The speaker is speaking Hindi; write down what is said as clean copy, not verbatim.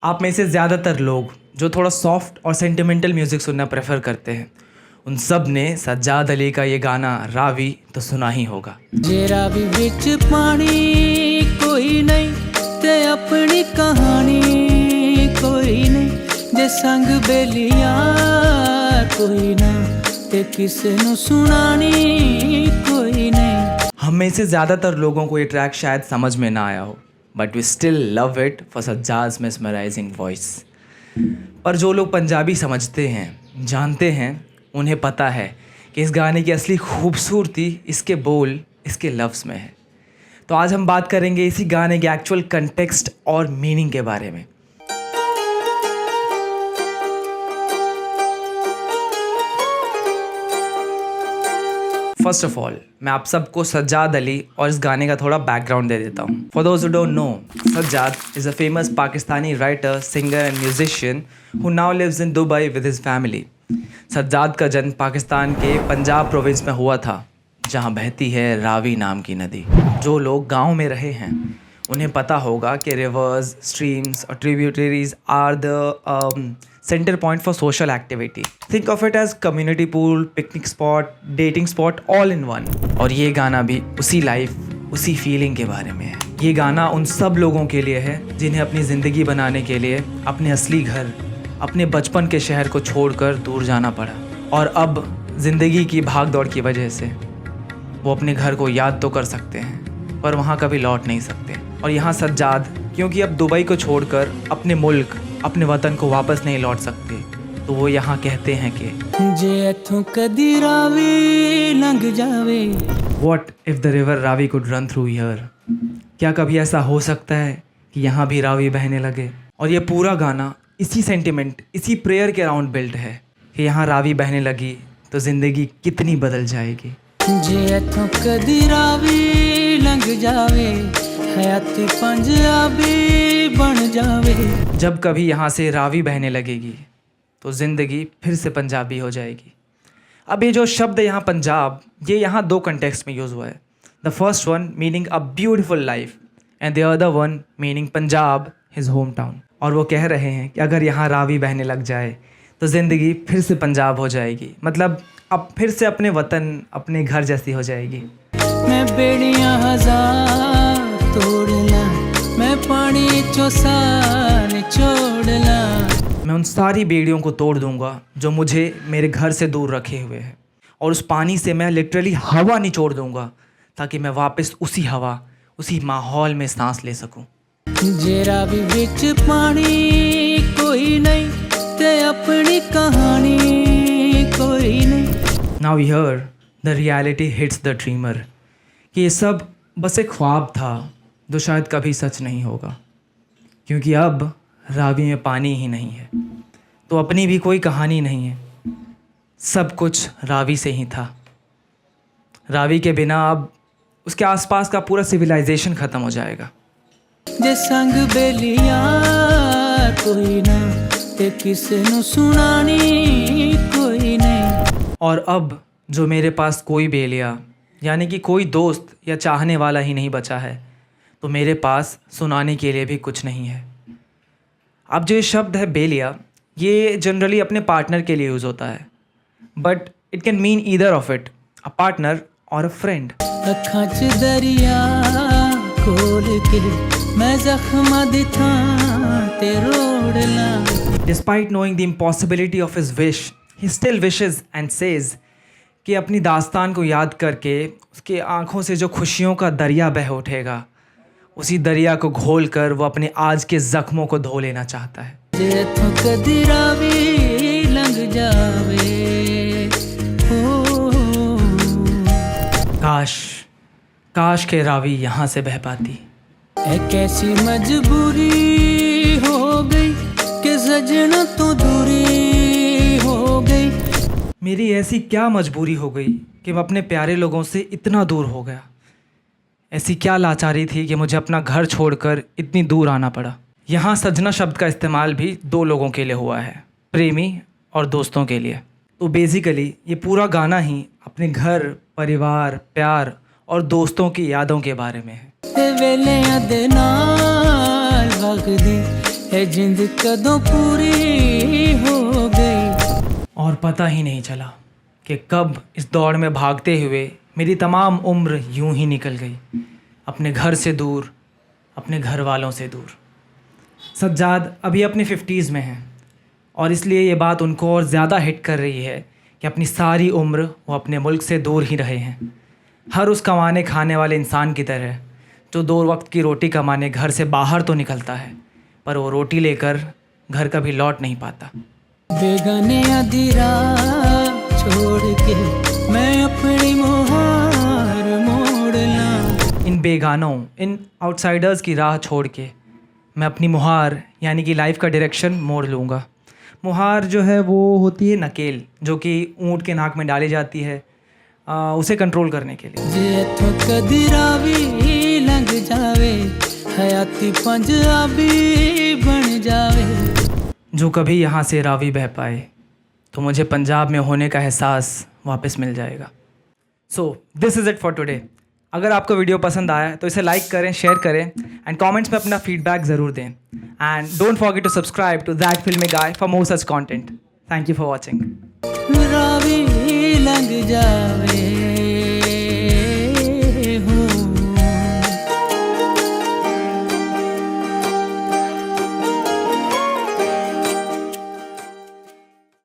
आप में से ज़्यादातर लोग जो थोड़ा सॉफ्ट और सेंटिमेंटल म्यूज़िक सुनना प्रेफर करते हैं, उन सब ने सज्जाद अली का ये गाना रावी तो सुना ही होगा। जे रावी विच पानी कोई नहीं ते अपनी कहानी कोई नहीं, जे संग बेलिया कोई ना ते किसे नु सुनानी कोई नहीं। हम में से ज़्यादातर लोगों को ये ट्रैक शायद समझ में ना आया हो, but we still love it for Sajjad mesmerising voice. पर जो लोग पंजाबी समझते हैं, जानते हैं, उन्हें पता है कि इस गाने की असली खूबसूरती इसके बोल, इसके लफ्ज़ में है। तो आज हम बात करेंगे इसी गाने के एक्चुअल कंटेक्स्ट और मीनिंग के बारे में। फर्स्ट ऑफ ऑल मैं आप सबको सज्जाद अली और इस गाने का थोड़ा बैकग्राउंड दे देता हूँ। For those who don't know, Sajjad is a famous Pakistani writer, singer and musician who now lives in Dubai with his family. Sajjad का जन्म पाकिस्तान के पंजाब प्रोविंस में हुआ था, जहाँ बहती है रावी नाम की नदी। जो लोग गाँव में रहे हैं उन्हें पता होगा कि रिवर्स, स्ट्रीम्स और tributaries are the centre point for social activity. Think of it as community pool, picnic spot, dating spot, all in one. और ये गाना भी उसी लाइफ, उसी फीलिंग के बारे में है। ये गाना उन सब लोगों के लिए है जिन्हें अपनी ज़िंदगी बनाने के लिए अपने असली घर, अपने बचपन के शहर को छोड़कर दूर जाना पड़ा, और अब ज़िंदगी की भाग दौड़ की वजह से वो अपने घर को याद तो कर सकते हैं पर वहाँ कभी लौट नहीं सकते। और यहाँ सज्जाद क्योंकि अब दुबई को छोड़कर अपने मुल्क, अपने वतन को वापस नहीं लौट सकते, तो वो यहाँ कहते हैं कि जे इथों कदी रावी लंघ जावे, What if the river Ravi could run through here? क्या कभी ऐसा हो सकता है कि यहाँ भी रावी बहने लगे? और ये पूरा गाना इसी सेंटिमेंट, इसी प्रेयर के अराउंड बिल्ड है कि यहाँ रावी बहने लगी तो ज़िंदगी कितनी बदल जाएगी। जे इथों कदी रावी लंघ जावे, हयाती पंजाबी बन जावे। जब कभी यहाँ से रावी बहने लगेगी तो ज़िंदगी फिर से पंजाबी हो जाएगी। अब ये जो शब्द यहाँ पंजाब, ये यहाँ दो कंटेक्स्ट में यूज़ हुआ है। The first one meaning a beautiful life and the other one meaning Punjab, his home town. और वो कह रहे हैं कि अगर यहाँ रावी बहने लग जाए तो ज़िंदगी फिर से पंजाब हो जाएगी, मतलब अब फिर से अपने वतन, अपने घर जैसी हो जाएगी। मैं बेड़ियां हजार तोड़ला, मैं पानी चो सार छोड़ला। मैं उन सारी बेड़ियों को तोड़ दूंगा जो मुझे मेरे घर से दूर रखे हुए हैं, और उस पानी से मैं लिटरली हवा निचोड़ दूंगा ताकि मैं वापस उसी हवा, उसी माहौल में सांस ले सकूं। जे रावी विच पानी कोई नहीं ते अपनी कहानी कोई नहीं। Now here the reality hits the dreamer कि ये सब बस एक ख्वाब था जो शायद कभी सच नहीं होगा, क्योंकि अब रावी में पानी ही नहीं है तो अपनी भी कोई कहानी नहीं है। सब कुछ रावी से ही था। रावी के बिना अब उसके आसपास का पूरा सिविलाइजेशन ख़त्म हो जाएगा। जे संग बेलिया कोई ना ते किसे नु सुनानी कोई नहीं। और अब जो मेरे पास कोई बेलिया, यानी कि कोई दोस्त या चाहने वाला ही नहीं बचा है, तो मेरे पास सुनाने के लिए भी कुछ नहीं है। अब जो ये शब्द है बेलिया, ये जनरली अपने पार्टनर के लिए यूज़ होता है, but it can mean either of it, a partner और अ फ्रेंड। अखां च दरिया खोल के मैं जख्मां दी थां ते रोड़ला। Despite knowing the impossibility of his wish, he still wishes and says कि अपनी दास्तान को याद करके उसके आँखों से जो खुशियों का दरिया बह उठेगा, उसी दरिया को घोल कर वो अपने आज के ज़ख्मों को धो लेना चाहता है। जे इथों कदी रावी लंघ जावे, काश, काश के रावी यहाँ से बह पाती। एक ऐसी मजबूरी हो गई कि सजना तो दूरी हो गई। मेरी ऐसी क्या मजबूरी हो गई कि मैं अपने प्यारे लोगों से इतना दूर हो गया। ऐसी क्या लाचारी थी कि मुझे अपना घर छोड़कर इतनी दूर आना पड़ा। यहाँ सजना शब्द का इस्तेमाल भी दो लोगों के लिए हुआ है, प्रेमी और दोस्तों के लिए। तो बेसिकली ये पूरा गाना ही अपने घर, परिवार, प्यार और दोस्तों की यादों के बारे में है। ते वेले दे नाल वगदी है जिंद कदों पूरी हो गई। और पता ही नहीं चला कि कब इस दौड़ में भागते हुए मेरी तमाम उम्र यूं ही निकल गई, अपने घर से दूर, अपने घर वालों से दूर। सज्जाद अभी अपने 50s में हैं और इसलिए ये बात उनको और ज़्यादा हिट कर रही है कि अपनी सारी उम्र वो अपने मुल्क से दूर ही रहे हैं। हर उस कमाने खाने वाले इंसान की तरह जो 2 वक्त की रोटी कमाने घर से बाहर तो निकलता है, पर वो रोटी लेकर घर कभी लौट नहीं पाता। बेगाने आधी राह छोड़ के मैं अपनी मुहार मोड़ ला। इन बेगानों, इन आउटसाइडर्स की राह छोड़ के मैं अपनी मुहार यानी कि लाइफ का डायरेक्शन मोड़ लूँगा। मुहार जो है वो होती है नकेल, जो कि ऊँट के नाक में डाली जाती है उसे कंट्रोल करने के लिए। जे इथों कदी रावी लंघ जावे, हयाती पंजाबी बन जावे। जो कभी यहाँ से रावी बह पाए तो मुझे पंजाब में होने का एहसास वापस मिल जाएगा। So this is it for today. अगर आपको वीडियो पसंद आया तो इसे लाइक करें, शेयर करें एंड कमेंट्स में अपना फीडबैक ज़रूर दें। And don't forget to subscribe to that filmy guy for more such content. Thank you for watching. Ravi लंघ जावे।